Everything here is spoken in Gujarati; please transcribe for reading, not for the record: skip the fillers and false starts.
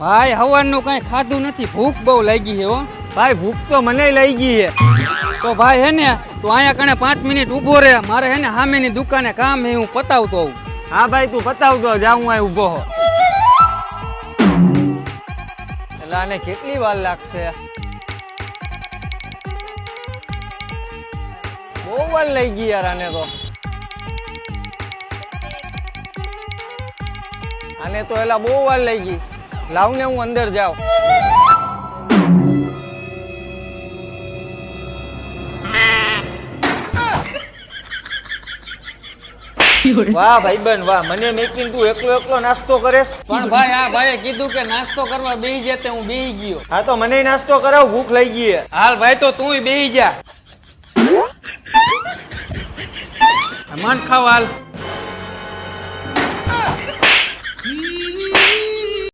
ભાઈ હવારનું કઈ ખાધું નથી, ભૂખ બહુ લાગી છે હો. ભાઈ ભૂખ તો મને લઈ ગઈ છે. તો ભાઈ હે ને તું અહીંયા કણે 5 મિનિટ ઊભો રહે, મારે હે ને સામેની દુકાને કામ હે, હું પતાવતો આવું. હા ભાઈ તું પતાવતો જા, હું અહીં ઊભો હો. એટલે આને કેટલી વાર લાગશે? બહુ વાર લઈ ગઈ યાર આને તો. આને તો એલા બહુ વાર લઈ ગઈ. લાવ ને હું અંદર જાઉં. વાહ ભાઈબંધ વાહ, મને મેકીને તું એકલો એકલો નાસ્તો કરેસ. પણ ભાઈ આ ભાઈએ કીધું કે નાસ્તો કરવા બેહી જતે, હું બેહી ગયો. હા તો મને નાસ્તો કરાવ, ભૂખ લઈ ગઈ છે. હાલ ભાઈ તો તુંય બેહી જા. મન ખાવ હાલ.